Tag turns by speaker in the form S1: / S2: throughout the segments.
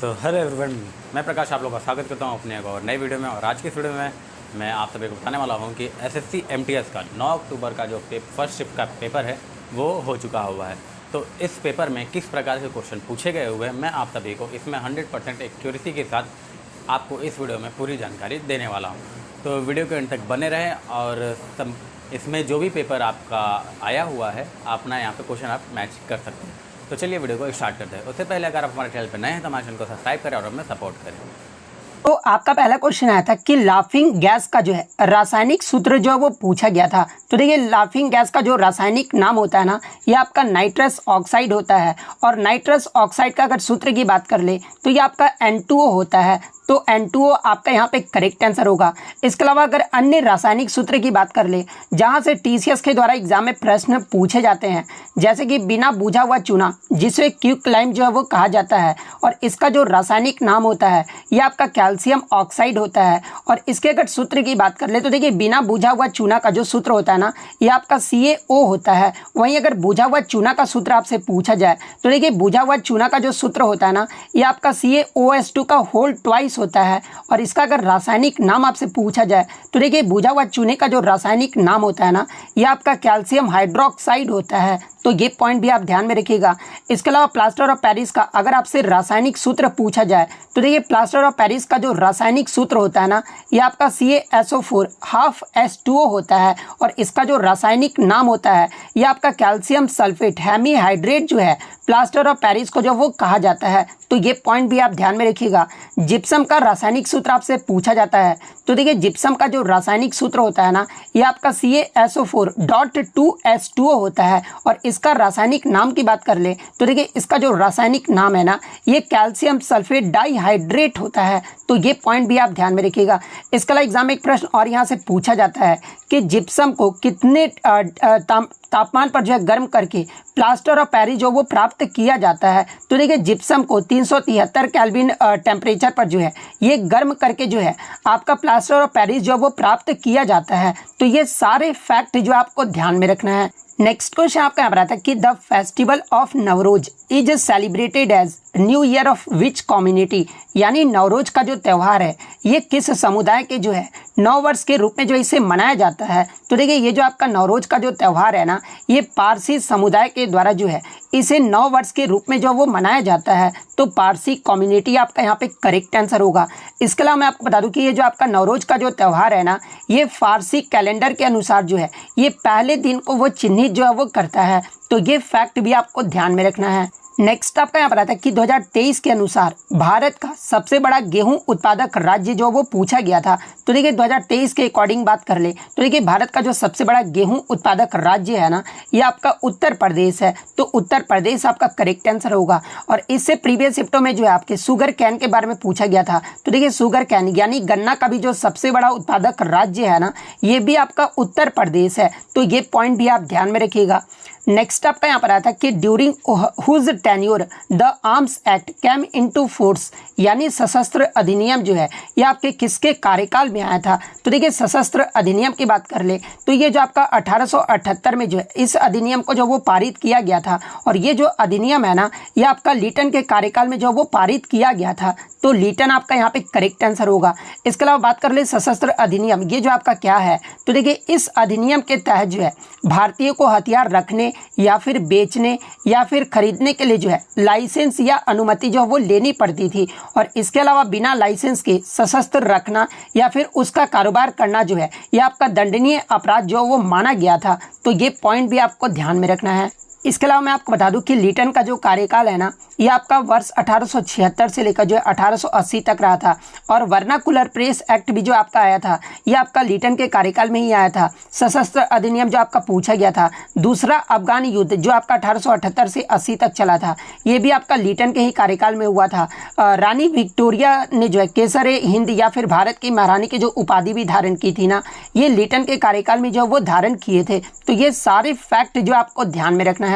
S1: तो hello everyone, मैं प्रकाश आप लोगों का स्वागत करता हूं अपने एक और नई वीडियो में। और आज की इस वीडियो में मैं आप सभी को बताने वाला हूं कि एसएससी एमटीएस का 9 अक्टूबर का जो फर्स्ट शिफ्ट का पेपर है वो हो चुका हुआ है। तो इस पेपर में किस प्रकार के क्वेश्चन पूछे गए हुए हैं, मैं आप सभी को इसमें 100% एक्यूरेसी के साथ आपको इस वीडियो में पूरी जानकारी देने वाला हूँ। तो वीडियो के अंत तक बने रहें और इसमें जो भी पेपर आपका आया हुआ है अपना यहाँ पे क्वेश्चन आप मैच कर सकते हैं। तो चलिए वीडियो को स्टार्ट करते हैं। उससे पहले अगर आप हमारे चैनल पर नए हैं तो हमारे चैनल को सब्सक्राइब करें और हमें सपोर्ट करें।
S2: तो आपका पहला क्वेश्चन आया था कि लाफिंग गैस का जो है रासायनिक सूत्र जो है वो पूछा गया था। तो देखिए, लाफिंग गैस का जो रासायनिक नाम होता है ना, ये आपका नाइट्रस ऑक्साइड होता है। और नाइट्रस ऑक्साइड का अगर सूत्र की बात कर ले तो ये आपका N2O होता है। तो N2O आपका यहाँ पे करेक्ट आंसर होगा। इसके अलावा अगर अन्य रासायनिक सूत्र की बात कर ले जहाँ से TCS के द्वारा एग्जाम में प्रश्न पूछे जाते हैं, जैसे कि बिना बुझा हुआ चूना जिसे क्विकलाइम जो है वो कहा जाता है, और इसका जो रासायनिक नाम होता है ये आपका कैल्शियम ऑक्साइड होता है। और इसके अगर सूत्र की बात कर ले तो देखिए, बिना बुझा हुआ चूना का जो सूत्र होता है ना, ये आपका CaO होता है। वहीं अगर बुझा हुआ चूना का सूत्र आपसे पूछा जाए तो देखिए, बुझा हुआ चूना का जो सूत्र होता है ना, ये आपका CaOH2 का होल ट्वाइस होता है। और इसका अगर रासायनिक नाम आपसे पूछा जाए तो देखिए, बुझा हुआ चूने का जो रासायनिक नाम होता है ना, ये आपका कैल्शियम हाइड्रोक्साइड होता है। तो ये पॉइंट भी आप ध्यान में रखिएगा। इसके अलावा प्लास्टर ऑफ पेरिस का अगर आपसे रासायनिक सूत्र पूछा जाए तो देखिए, प्लास्टर ऑफ पेरिस का जो रासायनिक सूत्र होता है ना, ये आपका CaSO4 हाफ H2O होता है। और इसका जो रासायनिक नाम होता है ये आपका कैल्शियम सल्फेट हेमीहाइड्रेट जो है प्लास्टर ऑफ पेरिस को जो वो कहा जाता है। तो ये पॉइंट भी आप ध्यान में रखिएगा। जिप्सम का रासायनिक सूत्र आपसे पूछा जाता है तो देखिए, जिप्सम का जो रासायनिक सूत्र होता है ना, ये आपका CaSO4.2H2O होता है। और इसका रासायनिक नाम की बात कर ले तो देखिए, इसका जो रासायनिक नाम है ना, ये कैल्शियम सल्फेट डाइहाइड्रेट होता है। तो ये पॉइंट भी आप ध्यान में रखिएगा। इसके अलावा एग्जाम में एक प्रश्न और यहाँ से पूछा जाता है कि जिप्सम को कितने तापमान पर जो है गर्म करके प्लास्टर ऑफ पेरिस जो वो प्राप्त किया जाता है। तो देखिए, जिप्सम को 373 केल्विन टेम्परेचर पर जो है ये गर्म करके जो है आपका प्लास्टर ऑफ पेरिस जो वो प्राप्त किया जाता है। तो ये सारे फैक्ट जो आपको ध्यान में रखना है। नेक्स्ट क्वेश्चन आपका यहाँ पर आता है कि the festival of Navroz is celebrated as new year of which community. यानी नवरोज का जो त्यौहार है ये किस समुदाय के जो है नव वर्ष के रूप में जो इसे मनाया जाता है। तो देखिए, ये जो आपका नवरोज का जो त्यौहार है ना, ये पारसी समुदाय के द्वारा जो है इसे नव वर्ष के रूप में जो वो मनाया जाता है। तो पारसी कम्युनिटी आपका यहाँ पे करेक्ट आंसर होगा। इसके अलावा मैं आपको बता दूं कि ये जो आपका नवरोज का जो त्यौहार है ना, ये फारसी कैलेंडर के अनुसार जो है ये पहले दिन को वो चिन्हित जो है वो करता है। तो ये फैक्ट भी आपको ध्यान में रखना है। नेक्स्ट आपका यहाँ पर आता है कि 2023 के अनुसार भारत का सबसे बड़ा गेहूं उत्पादक राज्य जो वो पूछा गया था। तो देखिए, 2023 के अकॉर्डिंग बात कर ले तो देखिए, भारत का जो सबसे बड़ा गेहूं उत्पादक राज्य है ना, ये आपका उत्तर प्रदेश है। तो उत्तर प्रदेश आपका करेक्ट आंसर होगा। और इससे प्रीवियस शिफ्टों में जो है आपके शुगर कैन के बारे में पूछा गया था। तो देखिए, शुगर कैन यानी गन्ना का भी जो सबसे बड़ा उत्पादक राज्य है ना, ये भी आपका उत्तर प्रदेश है। तो ये पॉइंट भी आप ध्यान में रखिएगा। नेक्स्ट आपका यहाँ पर आता है कि during whose tenure the arms act came into force. यानी सशस्त्र अधिनियम जो है ये आपके किसके कार्यकाल में आया था। तो देखिए, सशस्त्र अधिनियम की बात कर ले तो ये जो आपका 1878 में जो है इस अधिनियम को जो वो पारित किया गया था। और ये जो अधिनियम है ना, ये आपका लीटन के कार्यकाल में जो वो पारित किया गया था। तो लीटन आपका यहाँ पे करेक्ट आंसर होगा। इसके अलावा बात कर ले सशस्त्र अधिनियम, ये जो आपका क्या है। तो देखिए, इस अधिनियम के तहत जो है भारतीयों को हथियार रखने या फिर बेचने या फिर खरीदने के लिए जो है लाइसेंस या अनुमति जो वो लेनी पड़ती थी। और इसके अलावा बिना लाइसेंस के सशस्त्र रखना या फिर उसका कारोबार करना जो है ये आपका दंडनीय अपराध जो वो माना गया था। तो ये पॉइंट भी आपको ध्यान में रखना है। इसके अलावा मैं आपको बता दूं कि लीटन का जो कार्यकाल है ना, ये आपका वर्ष 1876 से लेकर जो है 1880 तक रहा था। और वर्नाकुलर प्रेस एक्ट भी जो आपका आया था ये आपका लीटन के कार्यकाल में ही आया था। सशस्त्र अधिनियम जो आपका पूछा गया था। दूसरा अफगान युद्ध जो आपका 1878 से 80 तक चला था, ये भी आपका लीटन के ही कार्यकाल में हुआ था। रानी विक्टोरिया ने जो है केसर हिंद या फिर भारत की महारानी की जो उपाधि भी धारण की थी ना, ये लीटन के कार्यकाल में जो वो धारण किए थे। तो ये सारे फैक्ट जो आपको ध्यान में रखना है।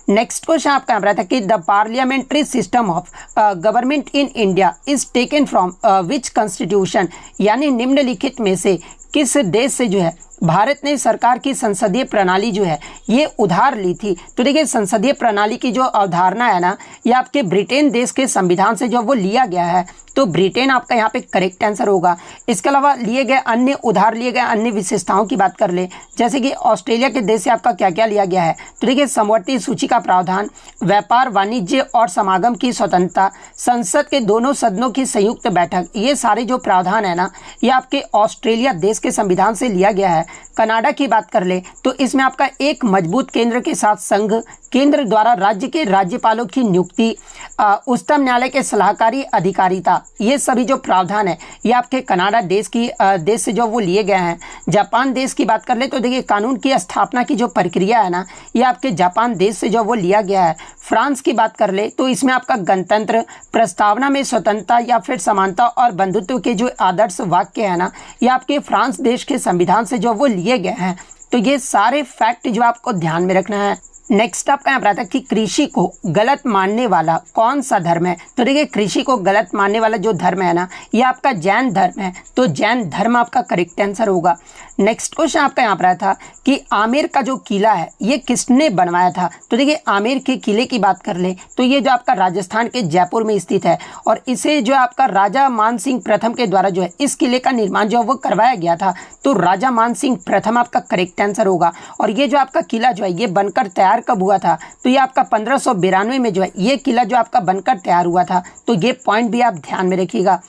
S2: नेक्स्ट क्वेश्चन आपका यहाँ पर आता है कि the parliamentary system of government in India is taken from which constitution. यानी निम्नलिखित में से किस देश से जो है भारत ने सरकार की संसदीय प्रणाली जो है ये उधार ली थी। तो देखिए संसदीय प्रणाली की जो अवधारणा है ना, ये आपके ब्रिटेन देश के संविधान से जो वो लिया गया है, तो ब्रिटेन आपका यहाँ पे करेक्ट आंसर होगा। इसके अलावा लिए गए अन्य उधार लिए गए अन्य विशेषताओं की बात कर ले, जैसे कि ऑस्ट्रेलिया के देश से आपका क्या क्या लिया गया है। तो देखिए समवर्ती सूची का प्रावधान, व्यापार वाणिज्य और समागम की स्वतंत्रता, संसद के दोनों सदनों की संयुक्त बैठक, ये सारे जो प्रावधान है ना, ये आपके ऑस्ट्रेलिया देश के संविधान से लिया गया है। कनाडा की बात कर ले तो इसमें आपका एक मजबूत केंद्र के साथ संघ, केंद्र द्वारा राज्य के राज्यपालों की नियुक्ति, उच्चतम न्यायालय के सलाहकारी अधिकारिता, ये सभी जो प्रावधान है ये आपके कनाडा देश से जो वो लिए गए हैं। जापान देश की बात कर ले तो देखिए कानून की स्थापना की जो प्रक्रिया है ना, ये आपके जापान देश से जो वो लिया गया है। फ्रांस की बात कर ले तो इसमें आपका गणतंत्र, प्रस्तावना में स्वतंत्रता या फिर समानता और बंधुत्व के जो आदर्श वाक्य है ना, ये आपके फ्रांस देश के संविधान से जो वो लिए गए हैं। तो ये सारे फैक्ट जो आपको ध्यान में रखना है। नेक्स्ट आपका यहाँ पर आता है कि कृषि को गलत मानने वाला कौन सा धर्म है। तो देखिए कृषि को गलत मानने वाला जो धर्म है ना, ये आपका जैन धर्म है। तो जैन धर्म आपका करेक्ट आंसर होगा। नेक्स्ट क्वेश्चन आपका यहाँ पर आया था कि आमेर का जो किला है ये किसने बनवाया था। तो देखिए आमेर के किले की बात कर ले तो ये जो आपका राजस्थान के जयपुर में स्थित है, और इसे जो आपका राजा मान सिंह प्रथम के द्वारा जो है इस किले का निर्माण जो वो करवाया गया था। तो राजा मान सिंह प्रथम आपका करेक्ट आंसर होगा। और ये जो आपका किला जो है ये बनकर तैयार कब हुआ था, तो ये आपका 1592 में जो है ये किला जो आपका बनकर तैयार हुआ था। तो ये पॉइंट भी आप ध्यान में रखिएगा।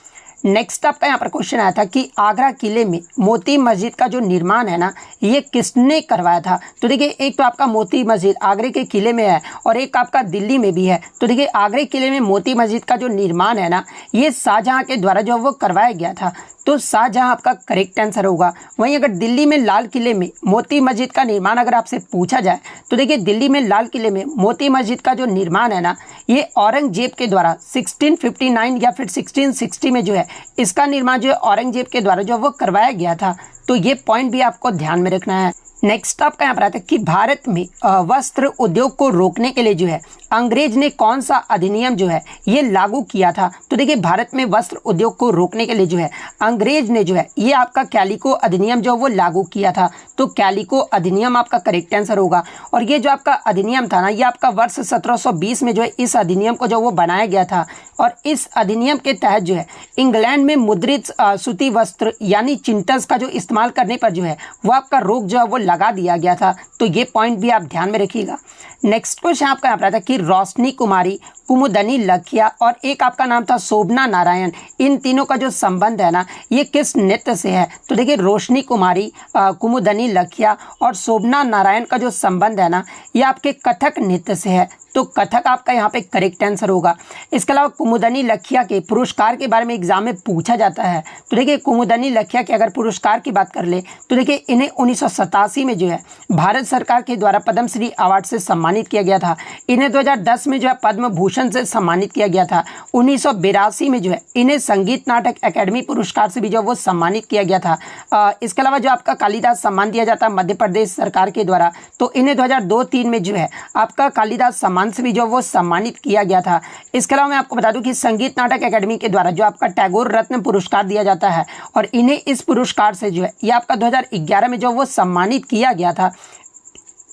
S2: नेक्स्ट आपका यहाँ पर क्वेश्चन आया था कि आगरा किले में मोती मस्जिद का जो निर्माण है ना, ये किसने करवाया था। तो देखिए एक तो आपका मोती मस्जिद आगरे के किले में है और एक आपका दिल्ली में भी है। तो देखिए आगरे किले में मोती मस्जिद का जो निर्माण है ना, ये शाहजहां के द्वारा जो वो करवाया गया था। तो शाहजहां आपका करेक्ट आंसर होगा। वहीं अगर दिल्ली में लाल किले में मोती मस्जिद का निर्माण अगर आपसे पूछा जाए तो देखिए दिल्ली में लाल किले में मोती मस्जिद का जो निर्माण है ना, ये औरंगजेब के द्वारा 1659 या फिर 1660 में जो है इसका निर्माण जो है औरंगजेब के द्वारा जो वो करवाया गया था। तो ये पॉइंट भी आपको ध्यान में रखना है। नेक्स्ट आपका यहाँ पर आता है कि भारत में वस्त्र उद्योग को रोकने के लिए जो है अंग्रेज ने कौन सा अधिनियम जो है ये लागू किया था। तो देखिए भारत में वस्त्र उद्योग को रोकने के लिए जो है अंग्रेज ने जो है ये आपका कैलिको अधिनियम जो वो लागू किया था। तो कैलिको अधिनियम आपका करेक्ट आंसर होगा। और ये जो आपका अधिनियम था ना, ये आपका वर्ष 1720 में जो है इस अधिनियम को जो वो बनाया गया था। और इस अधिनियम के तहत जो है इंग्लैंड में मुद्रित सूती वस्त्र यानी चिंटल्स का जो इस्तेमाल करने पर जो है वो आपका रोक जो है वो लगा दिया गया था। तो ये पॉइंट भी आप ध्यान में रखिएगा। नेक्स्ट क्वेश्चन आपका यहाँ पर आता है कि रोशनी कुमारी, कुमुदनी लखिया और एक आपका नाम था शोभना नारायण, इन तीनों का जो संबंध है ना, ये किस नृत्य से है। तो देखिए रोशनी कुमारी, कुमुदनी लखिया और शोभना नारायण का जो संबंध है ना, ये आपके कथक नृत्य से है। तो कथक आपका यहाँ पे करेक्ट आंसर होगा। इसके अलावा कुमुदनी लखिया के पुरस्कार के बारे में एग्जाम में पूछा जाता है। तो देखिए कुमुदनी लखिया के अगर पुरस्कार की बात कर ले तो देखिए इन्हें 1987 में जो है भारत सरकार के द्वारा पद्मश्री अवार्ड से सम्मानित किया गया था। इन्हें 2010 में जो है पद्म भूषण से सम्मानित किया गया था। 1982 में जो है इन्हें संगीत नाटक अकेडमी पुरस्कार से भी जो वो सम्मानित किया गया था। इसके अलावा जो आपका कालिदास सम्मान दिया जाता है मध्य प्रदेश सरकार के द्वारा, तो इन्हें 2002-3 में जो है आपका कालिदास सम्मान से भी जो वो सम्मानित किया गया था। इसके अलावा मैं आपको बता दूं कि संगीत नाटक अकेडमी के द्वारा जो आपका टैगोर रत्न पुरस्कार दिया जाता है और इन्हें इस पुरस्कार से जो है ये आपका 2011 में जो वो सम्मानित किया गया था।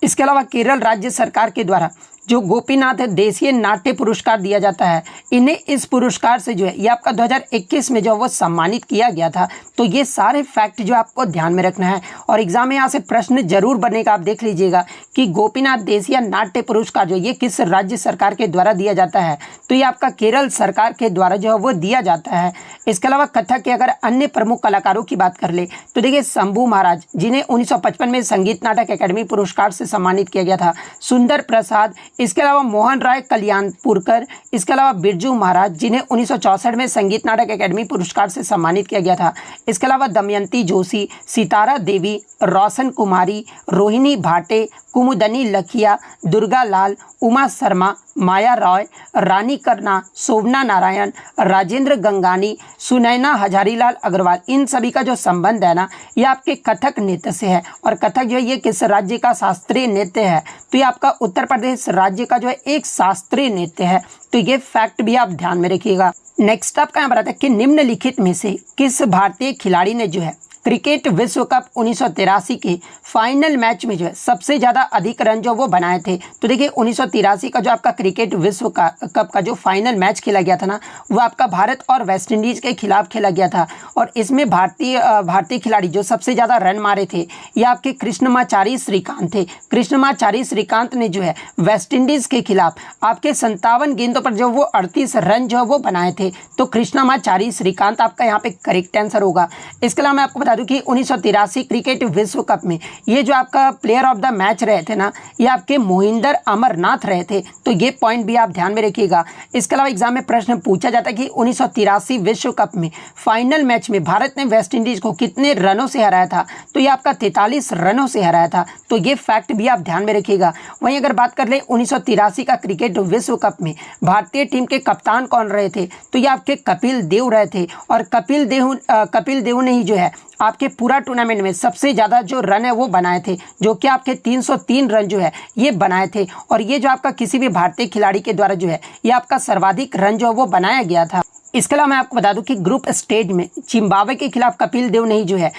S2: इसके अलावा केरल राज्य सरकार के द्वारा जो गोपीनाथ देशीय नाट्य पुरस्कार दिया जाता है, इन्हें इस पुरस्कार से जो है ये आपका 2021 में जो वो सम्मानित किया गया था। तो ये सारे फैक्ट जो आपको ध्यान में रखना है और एग्जाम में यहाँ से प्रश्न जरूर बनेगा। आप देख लीजिएगा कि गोपीनाथ देशीय नाट्य पुरस्कार जो ये किस राज्य सरकार के द्वारा दिया जाता है। तो ये आपका केरल सरकार के द्वारा जो है वो दिया जाता है। इसके अलावा कथक के अगर अन्य प्रमुख कलाकारों की बात कर ले तो देखिए शंभू महाराज, जिन्हें 1955 में संगीत नाटक अकेडमी पुरस्कार से सम्मानित किया गया था, सुंदर प्रसाद, इसके अलावा मोहन राय कल्याणपुरकर, इसके अलावा बिरजू महाराज, जिन्हें 1964 में संगीत नाटक अकेडमी पुरस्कार से सम्मानित किया गया था। इसके अलावा दमयंती जोशी, सितारा देवी, रोशन कुमारी, रोहिणी भाटे, कुमुदनी लखिया, दुर्गा लाल, उमा शर्मा, माया रॉय, रानी करना, शोभना नारायण, राजेंद्र गंगानी, सुनैना हजारीलाल अग्रवाल, इन सभी का जो संबंध है ना, ये आपके कथक नृत्य से है। और कथक जो है ये किस राज्य का शास्त्रीय नृत्य है। तो ये आपका उत्तर प्रदेश राज्य का जो है एक शास्त्रीय नृत्य है। तो ये फैक्ट भी आप ध्यान में रखिएगा। नेक्स्ट आपका यहाँ पर आता है कि निम्नलिखित में से किस भारतीय खिलाड़ी ने जो है क्रिकेट विश्व कप 1983 के फाइनल मैच में जो है सबसे ज़्यादा अधिक रन जो वो बनाए थे? तो देखिए 1983 का जो आपका क्रिकेट विश्व कप का जो फाइनल मैच खेला गया था ना, वो आपका भारत और वेस्ट इंडीज़ के खिलाफ खेला गया था। और इसमें भारतीय खिलाड़ी जो सबसे ज़्यादा रन मारे थे ये आपके कृष्णमाचारी श्रीकांत थे। कृष्णमाचारी श्रीकांत ने जो है वेस्ट इंडीज़ के खिलाफ आपके 57 गेंदों पर जो वो 38 रन जो वो बनाए थे। तो कृष्णमाचारी श्रीकांत आपका यहाँ पे करेक्ट आंसर होगा। इसके अलावा मैं आपको बता दूं कि 1983 क्रिकेट विश्व कप में ये जो आपका प्लेयर ऑफ द मैच रहे थे ना, ये आपके मोहिंदर अमरनाथ रहे थे। तो ये पॉइंट भी आप ध्यान में रखिएगा। इसके अलावा एग्जाम में प्रश्न पूछा जाता है कि 1983 विश्व कप में फाइनल मैच में भारत ने वेस्ट इंडीज को कितने रनों से हराया था? तो ये आपका 43 रनों से हराया था। तो ये फैक्ट भी आप ध्यान में रखिएगा। वहीं अगर बात कर ले 1983 का क्रिकेट विश्व कप में भारतीय टीम के कप्तान कौन रहे थे? तो ये आपके कपिल देव रहे थे। और कपिल देव ने ही जो है आपके पूरा टूर्नामेंट में सबसे ज़्यादा जो रन है वो बनाए थे, जो कि आपके 303 रन जो है ये बनाए थे। और ये जो आपका किसी भी भारतीय खिलाड़ी के द्वारा जो है ये आपका सर्वाधिक रन जो है वो बनाया गया था। इसके अलावा मैं आपको बता दूं कि ग्रुप स्टेज में जिम्बाब्वे के खिलाफ कपिल देव ने ही जो है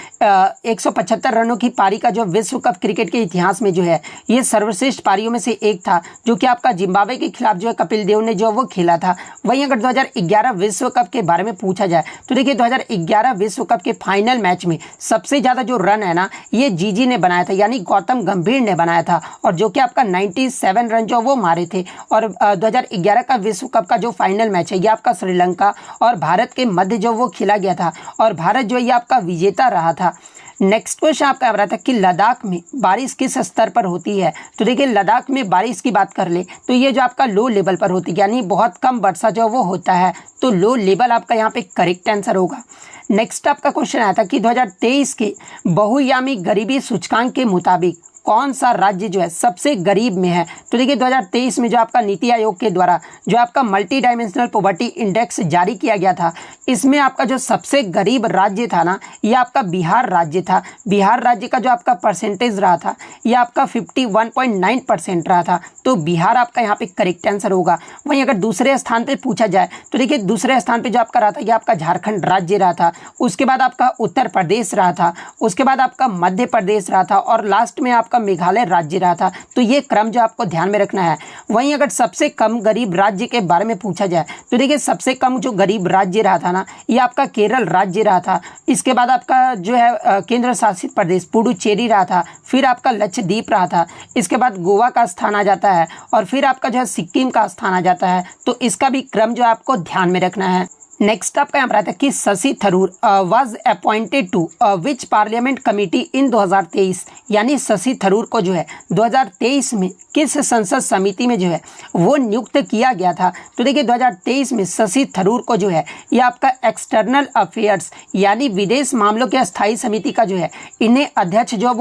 S2: 175 रनों की पारी का जो विश्व कप क्रिकेट के इतिहास में जो है ये सर्वश्रेष्ठ पारियों में से एक था, जो कि आपका जिम्बाब्वे के खिलाफ जो है कपिल देव ने जो वो खेला था। वहीं अगर 2011 विश्व कप के बारे में पूछा जाए तो देखिए 2011 विश्व कप के फाइनल मैच में सबसे ज़्यादा जो रन है ना ये जीजी ने बनाया था, यानी गौतम गंभीर ने बनाया था। और जो कि आपका 97 रन जो वो मारे थे। और 2011 का विश्व कप का जो फाइनल मैच है ये आपका श्रीलंका और भारत के मध्य जो वो खेला गया था और भारत जो ये आपका विजेता रहा था। नेक्स्ट क्वेश्चन आपका आ रहा था कि लद्दाख में बारिश किस स्तर पर होती है? तो देखिए लद्दाख में बारिश की बात कर ले तो ये जो आपका लो लेवल पर होती है, यानी बहुत कम वर्षा जो वो होता है। तो लो लेवल आपका यहाँ पे करेक्ट आंसर होगा। नेक्स्ट आपका क्वेश्चन आया था कि 2023 के बहुआयामी गरीबी सूचकांक के मुताबिक कौन सा राज्य जो है सबसे गरीब में है? तो देखिए 2023 में जो आपका नीति आयोग के द्वारा जो आपका मल्टी डायमेंशनल पॉवर्टी इंडेक्स जारी किया गया था, इसमें आपका जो सबसे गरीब राज्य था ना ये आपका बिहार राज्य था। बिहार राज्य का जो आपका परसेंटेज रहा था ये आपका 51.9% रहा था। तो बिहार आपका यहाँ पे करेक्ट आंसर होगा। वहीं अगर दूसरे स्थान पे पूछा जाए तो देखिए दूसरे स्थान पे जो आपका रहा था ये आपका झारखंड राज्य रहा था। उसके बाद आपका उत्तर प्रदेश रहा था। उसके बाद आपका मध्य प्रदेश रहा था और लास्ट में आपका मेघालय राज्य रहा था। तो ये क्रम जो आपको ध्यान में रखना है। वहीं अगर सबसे कम गरीब राज्य के बारे में पूछा जाए तो देखिए सबसे कम जो गरीब राज्य रहा था ना ये आपका केरल राज्य रहा था। इसके बाद आपका जो है केंद्र शासित प्रदेश पुडुचेरी रहा था। फिर आपका लक्षद्वीप रहा था। इसके बाद गोवा का स्थान आ जाता है और फिर आपका जो है सिक्किम का स्थान आ जाता है। तो इसका भी क्रम जो आपको ध्यान में रखना है। नेक्स्ट आपका यहाँ पर आता है कि Shashi Tharoor was appointed to which parliament committee in 2023, यानी शशि थरूर को जो है 2023 में किस संसद समिति में जो है वो नियुक्त किया गया था? तो देखिए 2023 में शशि थरूर को जो है ये आपका एक्सटर्नल अफेयर्स यानी विदेश मामलों की अस्थायी समिति का जो है इन्हें अध्यक्ष जो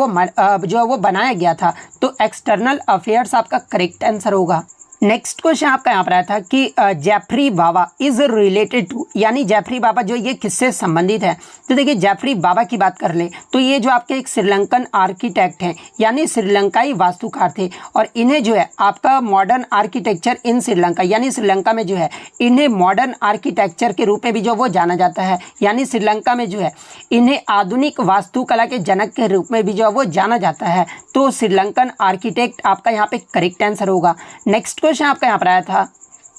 S2: वो बनाया गया था। तो एक्सटर्नल अफेयर्स आपका करेक्ट आंसर होगा। नेक्स्ट क्वेश्चन आपका यहाँ पर आया था कि जेफरी बाबा इज रिलेटेड टू, यानी जेफरी बाबा जो ये किससे संबंधित है? तो देखिए जेफरी बाबा की बात कर ले तो ये जो आपके एक श्रीलंकन आर्किटेक्ट हैं, यानी श्रीलंकाई वास्तुकार थे। और इन्हें जो है आपका मॉडर्न आर्किटेक्चर इन श्रीलंका, यानी श्रीलंका में जो है इन्हें मॉडर्न आर्किटेक्चर के रूप में भी जो वो जाना जाता है। यानी श्रीलंका में जो है इन्हें आधुनिक वास्तुकला के जनक के रूप में भी जो वो जाना जाता है। तो श्रीलंकन आर्किटेक्ट आपका यहाँ पे करेक्ट आंसर होगा। नेक्स्ट क्वेश्चन आपका यहाँ पर आया था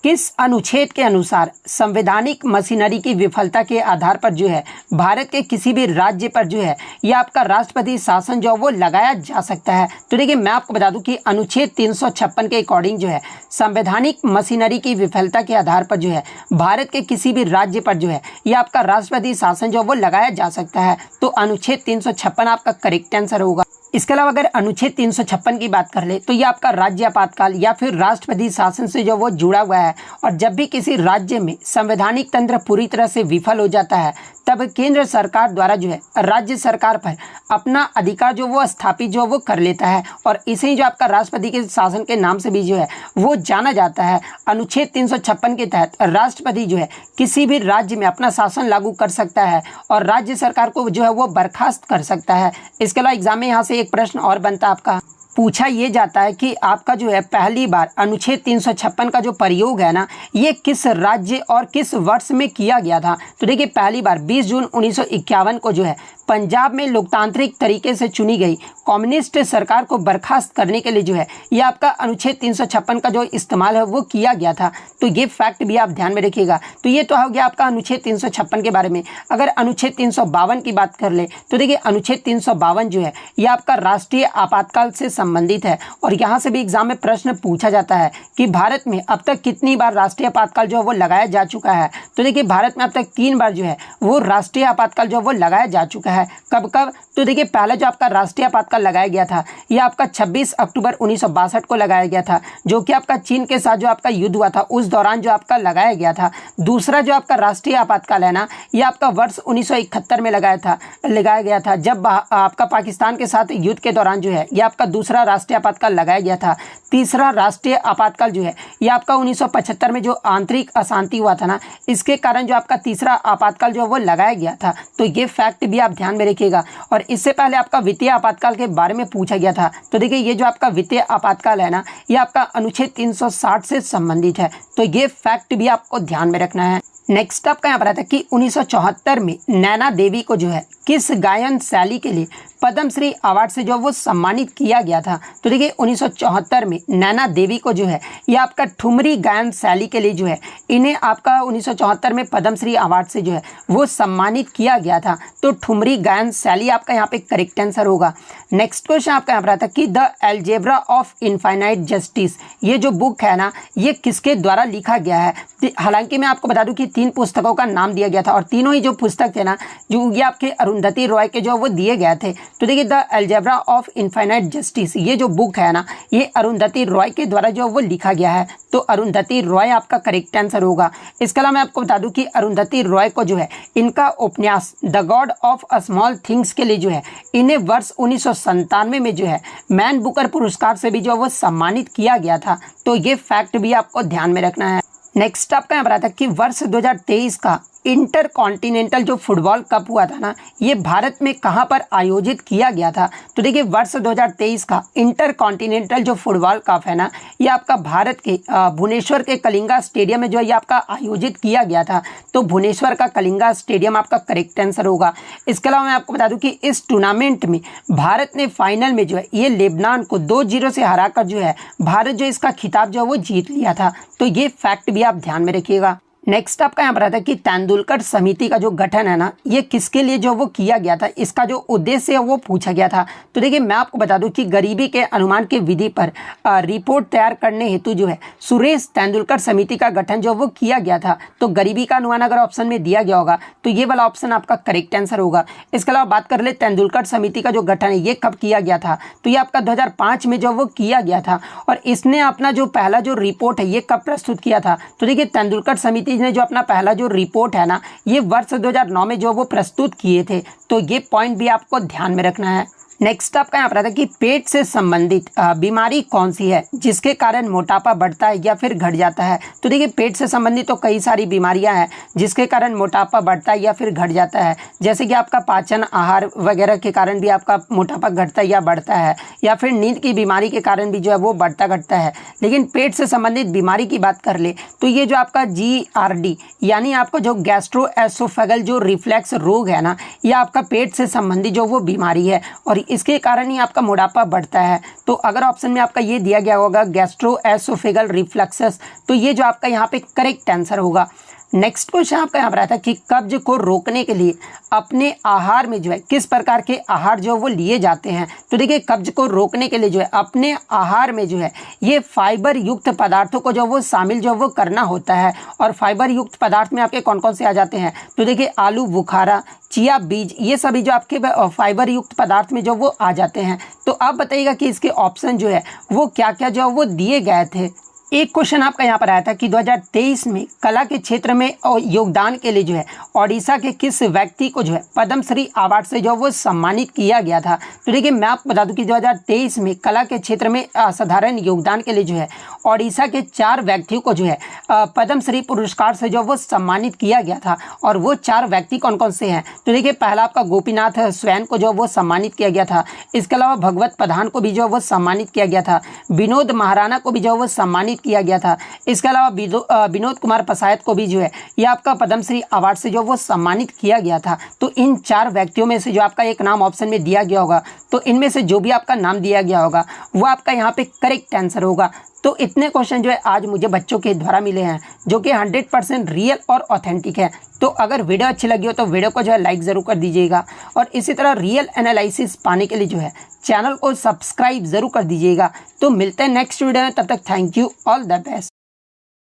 S2: किस अनुच्छेद के अनुसार संवैधानिक मशीनरी की विफलता के आधार पर जो है भारत के किसी भी राज्य पर जो है यह आपका राष्ट्रपति शासन जो वो लगाया जा सकता है? तो देखिए मैं आपको बता दूं कि अनुच्छेद 356 के अकॉर्डिंग जो है संवैधानिक मशीनरी की विफलता के आधार पर जो है भारत के किसी भी राज्य पर जो है यह आपका राष्ट्रपति शासन जो वो लगाया जा सकता है। तो अनुच्छेद 356 आपका करेक्ट आंसर होगा। इसके अलावा अगर अनुच्छेद 356 की बात कर ले तो ये आपका राज्य आपातकाल या फिर राष्ट्रपति शासन से जो वो जुड़ा हुआ है। और जब भी किसी राज्य में संवैधानिक तंत्र पूरी तरह से विफल हो जाता है तब केंद्र सरकार द्वारा जो है राज्य सरकार पर अपना अधिकार जो वो स्थापित जो वो कर लेता है। और इसे ही जो आपका राष्ट्रपति के शासन के नाम से भी जो है वो जाना जाता है। अनुच्छेद 356 के तहत राष्ट्रपति जो है किसी भी राज्य में अपना शासन लागू कर सकता है और राज्य सरकार को जो है वो बर्खास्त कर सकता है। इसके अलावा एग्जाम में यहाँ से एक प्रश्न और बनता है आपका पूछा ये जाता है कि आपका जो है पहली बार अनुच्छेद 356 का जो प्रयोग है ना, ये किस राज्य और किस वर्ष में किया गया था। तो देखिए पहली बार 20 जून 1951 को जो है पंजाब में लोकतांत्रिक तरीके से चुनी गई कम्युनिस्ट सरकार को बर्खास्त करने के लिए जो है ये आपका अनुच्छेद 356 का जो इस्तेमाल है वो किया गया था। तो ये फैक्ट भी आप ध्यान में रखिएगा। तो ये तो हो गया आपका अनुच्छेद 356 के बारे में। अगर अनुच्छेद 352 की बात कर ले तो देखिए अनुच्छेद 352 जो है ये आपका राष्ट्रीय आपातकाल से संबंधित है और यहाँ से भी एग्जाम में प्रश्न पूछा जाता है कि भारत में अब तक कितनी बार राष्ट्रीय आपातकाल जो है वो लगाया जा चुका है। तो देखिए भारत में अब तक 3 बार जो है वो राष्ट्रीय आपातकाल जो है वो लगाया जा चुका है। कब कब? तो देखिए पहला जो आपका राष्ट्रीय आपातकाल लगाया गया था ये आपका 26 अक्टूबर 1962 को लगाया गया था, जो कि आपका चीन के साथ जो आपका युद्ध हुआ था उस दौरान जो आपका लगाया गया था। दूसरा जो आपका राष्ट्रीय आपातकाल है ना ये आपका वर्ष 1971 में लगाया गया था, जब आपका पाकिस्तान के साथ युद्ध के दौरान जो है ये आपका दूसरा राष्ट्रीय आपातकाल लगाया गया था। तीसरा राष्ट्रीय आपातकाल जो है ये आपका 1975 में जो आंतरिक अशांति हुआ था ना, इसके कारण जो आपका तीसरा आपातकाल जो है वो लगाया गया था। तो ये फैक्ट भी आप ध्यान में रखिएगा। और इससे पहले आपका वित्तीय आपातकाल के बारे में पूछा गया था। तो देखिए ये जो आपका वित्तीय आपातकाल है ना ये आपका अनुच्छेद 360 से संबंधित है। तो ये फैक्ट भी आपको ध्यान में रखना है। नेक्स्ट आपका यहाँ पर आता है कि 1974 में नैना देवी को जो है किस गायन शैली के लिए पद्मश्री अवार्ड से जो वो सम्मानित किया गया था। तो देखिए 1974 में नैना देवी को जो है ये आपका ठुमरी गायन शैली के लिए जो है इन्हें आपका 1974 में पद्मश्री अवार्ड से जो है वो सम्मानित किया गया था। तो ठुमरी गायन शैली आपका यहाँ पे करेक्ट आंसर होगा। नेक्स्ट क्वेश्चन आपका यहाँ पर आता है कि the algebra of infinite justice, ये जो बुक है ना ये किसके द्वारा लिखा गया है। हालांकि मैं आपको बता दूं कि 3 पुस्तकों का नाम दिया गया था और तीनों ही जो पुस्तक थे ना जो ये आपके अरुंधति रॉय के जो वो दिए गए थे। तो देखिए the algebra of infinite justice ये जो बुक है ना ये अरुंधति रॉय के द्वारा जो वो लिखा गया है। तो अरुंधति रॉय आपका करेक्ट आंसर होगा। इसके अलावा मैं आपको बता दूं कि अरुंधति रॉय को जो है इनका उपन्यास the God of small things के लिए जो है इन्हें वर्ष 1997 में जो है मैन बुकर पुरस्कार से भी जो वो सम्मानित किया गया था। तो ये फैक्ट भी आपको ध्यान में रखना है। नेक्स्ट आपका यहाँ पर आता है कि वर्ष 2023 का इंटर कॉन्टिनेंटल जो फुटबॉल कप हुआ था ना ये भारत में कहाँ पर आयोजित किया गया था। तो देखिए वर्ष 2023 का इंटर कॉन्टिनेंटल जो फुटबॉल कप है ना ये आपका भारत के भुवनेश्वर के कलिंगा स्टेडियम में जो है ये आपका आयोजित किया गया था। तो भुवनेश्वर का कलिंगा स्टेडियम आपका करेक्ट आंसर होगा। इसके अलावा मैं आपको बता दूं कि इस टूर्नामेंट में भारत ने फाइनल में जो है ये लेबनान को 2-0 से हराकर जो है भारत जो इसका खिताब जो है वो जीत लिया था। तो ये फैक्ट भी आप ध्यान में रखिएगा। नेक्स्ट आपका यहाँ पर आता है कि तेंदुलकर समिति का जो गठन है ना ये किसके लिए जो वो किया गया था, इसका जो उद्देश्य है वो पूछा गया था। तो देखिए मैं आपको बता दूं कि गरीबी के अनुमान के विधि पर रिपोर्ट तैयार करने हेतु जो है सुरेश तेंदुलकर समिति का गठन जो वो किया गया था। तो गरीबी का अनुमान अगर ऑप्शन में दिया गया होगा तो ये वाला ऑप्शन आपका करेक्ट आंसर होगा। इसके अलावा बात कर ले तेंदुलकर समिति का जो गठन है ये कब किया गया था। तो ये आपका 2005 में जो वो किया गया था और इसने अपना जो पहला जो रिपोर्ट है ये कब प्रस्तुत किया था। तो देखिए तेंदुलकर समिति ने जो अपना पहला जो रिपोर्ट है ना ये वर्ष 2009 में जो वो प्रस्तुत किए थे। तो ये पॉइंट भी आपको ध्यान में रखना है। नेक्स्ट आपका यहाँ पर आता है कि पेट से संबंधित बीमारी कौन सी है जिसके कारण मोटापा बढ़ता है या फिर घट जाता है। तो देखिए पेट से संबंधित तो कई सारी बीमारियां हैं जिसके कारण मोटापा बढ़ता है या फिर घट जाता है, जैसे कि आपका पाचन आहार वगैरह के कारण भी आपका मोटापा घटता है या बढ़ता है, या फिर नींद की बीमारी के कारण भी जो है वो बढ़ता घटता है। लेकिन पेट से संबंधित बीमारी की बात कर ले तो ये जो आपका GERD यानी आपको जो गैस्ट्रोएसोफेगल जो रिफ्लेक्स रोग है ना ये आपका पेट से संबंधित जो वो बीमारी है और इसके कारण ही आपका मोटापा बढ़ता है। तो अगर ऑप्शन में आपका ये दिया गया होगा गैस्ट्रोएसोफेगल रिफ्लक्सस तो ये जो आपका यहाँ पे करेक्ट आंसर होगा। नेक्स्ट क्वेश्चन आपका यहाँ पर आता है कि कब्ज को रोकने के लिए अपने आहार में जो है किस प्रकार के आहार जो वो लिए जाते हैं। तो देखिए कब्ज को रोकने के लिए जो है अपने आहार में जो है ये फाइबर युक्त पदार्थों को जो वो शामिल जो वो करना होता है। और फाइबर युक्त पदार्थ में आपके कौन कौन से आ जाते हैं। तो देखिए आलू बुखारा, चिया बीज, ये सभी जो आपके फाइबर युक्त पदार्थ में जो वो आ जाते हैं। तो आप बताइएगा कि इसके ऑप्शन जो है वो क्या क्या जो वो दिए गए थे। एक क्वेश्चन आपका यहाँ पर आया था कि 2023 में कला के क्षेत्र में योगदान के लिए जो है ओडिशा के किस व्यक्ति को जो है पद्मश्री अवार्ड से जो वो सम्मानित किया गया था। तो देखिए मैं आपको बता दूं कि 2023 में कला के क्षेत्र में असाधारण योगदान के लिए जो है ओडिशा के 4 व्यक्तियों को जो है पद्मश्री पुरस्कार से जो वो सम्मानित किया गया था। और वो 4 व्यक्ति कौन कौन से हैं, तो देखिए पहला आपका गोपीनाथ स्वैन को जो वो सम्मानित किया गया था। इसके अलावा भगवत प्रधान को भी जो वो सम्मानित किया गया था। विनोद महाराणा को भी जो वो सम्मानित किया गया था। इसके अलावा विनोद कुमार पसायत को भी जो है ये आपका पद्मश्री अवार्ड से जो वो सम्मानित किया गया था। तो इन 4 व्यक्तियों में से जो आपका एक नाम ऑप्शन में दिया गया होगा, तो इनमें से जो भी आपका नाम दिया गया होगा वो आपका यहाँ पे करेक्ट आंसर होगा। तो इतने क्वेश्चन जो है आज मुझे बच्चों के द्वारा मिले हैं जो कि 100% रियल और ऑथेंटिक है। तो अगर वीडियो अच्छी लगी हो तो वीडियो को जो है लाइक ज़रूर कर दीजिएगा और इसी तरह रियल एनालिसिस पाने के लिए जो है चैनल को सब्सक्राइब ज़रूर कर दीजिएगा। तो मिलते हैं नेक्स्ट वीडियो में, तब तक thank you, all the best.